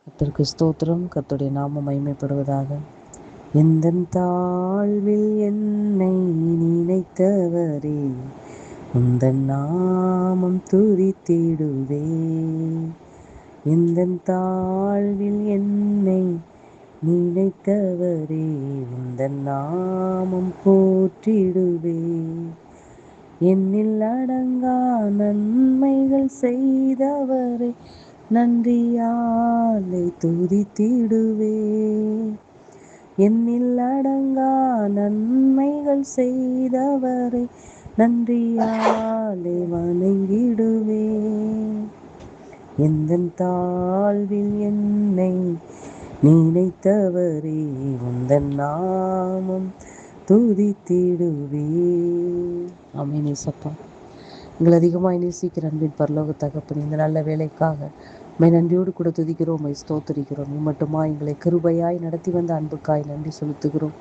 கர்த்தருக்கு ஸ்தோத்திரம். கர்த்தருடைய நாமம் மகிமைப்படுவதாக. எந்தன் தாழ்வில் என்னை நினைத்தவரே, உந்தன் நாமம் துதித்திடுவே. எந்தன் தாழ்வில் என்னை நினைத்தவரே, உந்தன் நாமம் போற்றிடுவே. என்னில் அடங்கா நன்மைகள் செய்தவரே, நன்றியாலே துதித்திடுவே. என்னில் அடங்கா நன்மைகள் செய்தவரை நன்றியாலே வணங்கிடுவே. எந்தன் தாழ்வில் என்னை நினைத்தவரே, உந்தன் நாமம் துதித்திடுவே. ஆமென் இயேசப்பா. எங்கள் அதிகமாய் நேசிக்கிற அன்பின் பரலோக தகப்பனே, இந்த நல்ல வேலைக்காக உம்மை நன்றியோடு கூட துதிக்கிறோம், உம்மை ஸ்தோத்திரிக்கிறோம். மட்டுமா எங்களை கிருபையாய் நடத்தி வந்த அன்புக்காய் நன்றி செலுத்துகிறோம்.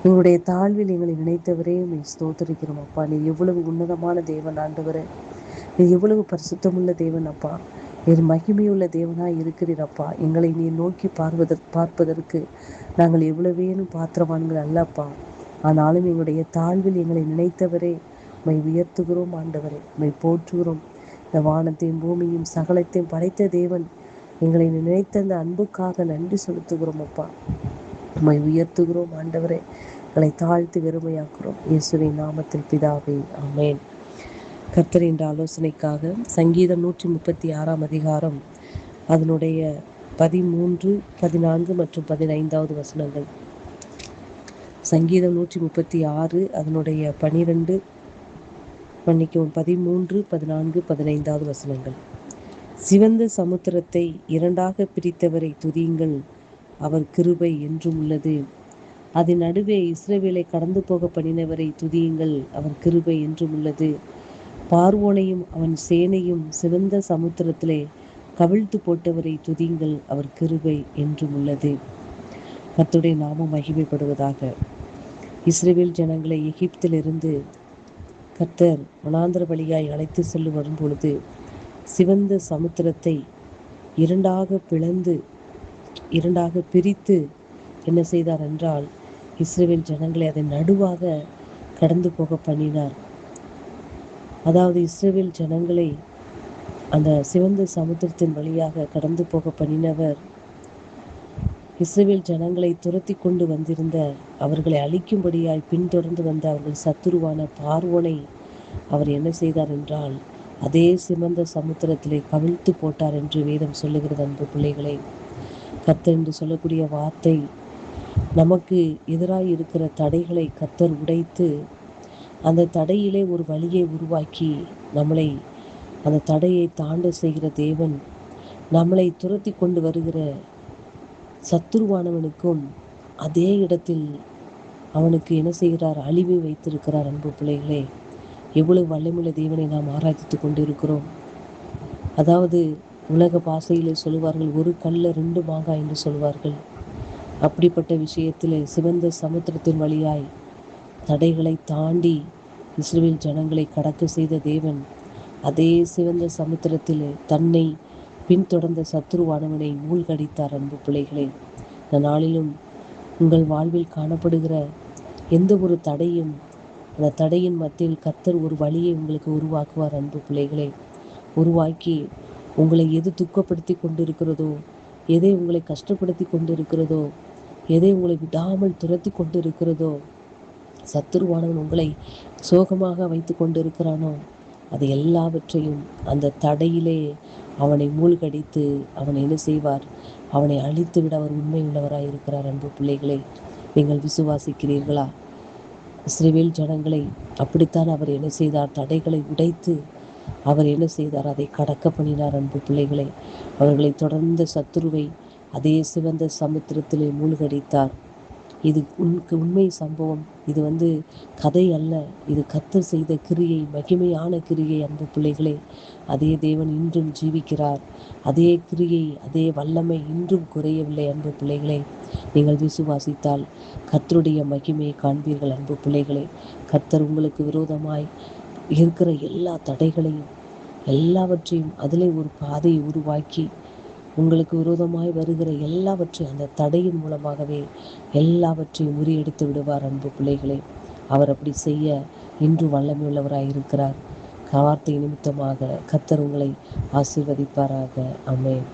எங்களுடைய தாழ்வில் எங்களை நினைத்தவரே உம்மை ஸ்தோத்திரிக்கிறோம் அப்பா. நீ எவ்வளவு உன்னதமான தேவன் ஆண்டவரே, நீ எவ்வளவு பரிசுத்தமுள்ள தேவன் அப்பா. நீர் மகிமையுள்ள தேவனாய் இருக்கிறீர் அப்பா. எங்களை நீ நோக்கி பார்ப்பதற்கு நாங்கள் எவ்வளவேனும் பாத்திரவான்கள் அல்லப்பா. ஆனாலும் எங்களுடைய தாழ்வில் எங்களை நினைத்தவரே உம்மை உயர்த்துகிறோம் ஆண்டவரே, உம்மை போற்றுகிறோம். இந்த வானத்தையும் பூமியும் சகலத்தையும் படைத்த தேவன் எங்களை நினைத்த அந்த அன்புக்காக நன்றி செலுத்துகிறோம் அப்பா. உம்மை உயர்த்துகிறோம் ஆண்டவரே, எங்களை தாழ்த்தி வெறுமையாக்குறோம். இயேசுவின் நாமத்தில் பிதாவே, ஆமென். கர்த்தர் என்ற ஆலோசனைக்காக சங்கீதம் 136 அதிகாரம் அதனுடைய 13, 14 மற்றும் 15 வசனங்கள். சங்கீதம் 136 அதனுடைய 13, 14, 15 வசனங்கள். சிவந்த சமுத்திரத்தை இரண்டாக பிரித்தவரை துதியுங்கள், அவர் கிருபை என்றும் உள்ளது. அதன் நடுவே இஸ்ரவேலை கடந்து போக பண்ணினவரை துதியுங்கள், அவர் கிருபை என்றும் உள்ளது. பார்வோனையும் அவன் சேனையும் சிவந்த சமுத்திரத்திலே கவிழ்த்து போட்டவரை துதியுங்கள், அவர் கிருபை என்றும் உள்ளது. கர்த்தருடைய நாமம் மகிமைப்படுவதாக. இஸ்ரவேல் ஜனங்களை எகிப்திலிருந்து கர்த்தர் வனாந்தர வழியாய் அழைத்து செல்ல வரும் பொழுது சிவந்த சமுத்திரத்தை இரண்டாக பிரித்து என்ன செய்தார் என்றால், இஸ்ரவேல் ஜனங்களை அதன் நடுவாக கடந்து போக பண்ணினார். அதாவது இஸ்ரவேல் ஜனங்களை அந்த சிவந்த சமுத்திரத்தின் வழியாக கடந்து போக பண்ணினவர், இஸ்ரவேல் ஜனங்களை துரத்தி கொண்டு வந்திருந்த அவர்களை அழிக்கும்படியாய் பின்தொடர்ந்து வந்த அவர்கள் சத்துருவான பார்வோனை அவர் என்ன செய்தார் என்றால், அதே சிவந்த சமுத்திரத்திலே கவிழ்த்து போட்டார் என்று வேதம் சொல்லுகிறது. அன்பு பிள்ளைகளை, கர்த்தர் என்று சொல்லக்கூடிய வார்த்தை நமக்கு எதிராய் இருக்கிற தடைகளை கர்த்தர் உடைத்து அந்த தடையிலே ஒரு வழியை உருவாக்கி நம்மளை அந்த தடையை தாண்ட செய்கிற தேவன், நம்மளை துரத்தி கொண்டு வருகிற சத்துருவானவனுக்கும் அதே இடத்தில் அவனுக்கு என்ன செய்கிறார், அழிவை வைத்திருக்கிறார். அன்பு பிள்ளைகளே, எவ்வளவு வல்லமையுள்ள தேவனை நாம் ஆராய்த்து கொண்டிருக்கிறோம். அதாவது உலக பாஷையிலே சொல்லுவார்கள், ஒரு கல்ல 2 மாங்காய் என்று சொல்வார்கள். அப்படிப்பட்ட விஷயத்தில் சிவந்த சமுத்திரத்தின் வழியாய் தடைகளை தாண்டி இஸ்ரவேல் ஜனங்களை கடக்க செய்த தேவன், அதே சிவந்த சமுத்திரத்தில் தன்னை பின்தொடர்ந்த சத்துருவானவனை மூழ்கடித்தார். அன்பு பிள்ளைகளே, இந்த நாளிலும் உங்கள் வாழ்வில் காணப்படுகிற எந்த ஒரு தடையும், அந்த தடையின் மத்தியில் கர்த்தர் ஒரு வழியை உங்களுக்கு உருவாக்குவார். அன்பு பிள்ளைகளை, உருவாக்கி உங்களை எது துக்கப்படுத்தி கொண்டிருக்கிறதோ, எதை உங்களை கஷ்டப்படுத்தி கொண்டிருக்கிறதோ, எதை உங்களை விடாமல் துரத்தி கொண்டிருக்கிறதோ, சத்துருவானவன் உங்களை சோகமாக வைத்து கொண்டிருக்கிறானோ, அது எல்லாவற்றையும் அந்த தடையிலே அவனை மூழ்கடித்து அவனை என்ன செய்வார், அவனை அழித்து விட அவர் உண்மை உள்ளவராய் இருக்கிறார். அன்பு பிள்ளைகளை, நீங்கள் விசுவாசிக்கிறீர்களா? இஸ்ரவேல் ஜனங்களை அப்படித்தான் அவர் என்ன செய்தார், தடைகளை உடைத்து அவர் என்ன செய்தார், அதை கடக்க பண்ணினார். அன்பு பிள்ளைகளை, அவர்களை தொடர்ந்த சத்துருவை அதே சிவந்த சமுத்திரத்திலே மூழ்கடித்தார். இது உண்மை சம்பவம். இது கதை அல்ல, இது கர்த்தர் செய்த கிரியை, மகிமையான கிரியை. அன்பு பிள்ளைகளே, அதே தேவன் இன்றும் ஜீவிக்கிறார். அதே கிரியை, அதே வல்லமை இன்றும் குறையவில்லை. அன்பு பிள்ளைகளே, நீங்கள் விசுவாசித்தால் கர்த்தருடைய மகிமையை காண்பீர்கள். அன்பு பிள்ளைகளே, கர்த்தர் உங்களுக்கு விரோதமாய் இருக்கிற எல்லா தடைகளையும், எல்லாவற்றையும் அதிலே ஒரு பாதையை உருவாக்கி உங்களுக்கு விரோதமாய் வருகிற எல்லாவற்றையும் அந்த தடையின் மூலமாகவே எல்லாவற்றையும் முறியடித்து விடுவார். அன்பு பிள்ளைகளே, அவர் அப்படி செய்ய இன்று வல்லமையுள்ளவராய் இருக்கிறார். வார்த்தை நிமித்தமாக கர்த்தர் உங்களை ஆசீர்வதிப்பாராக. ஆமென்.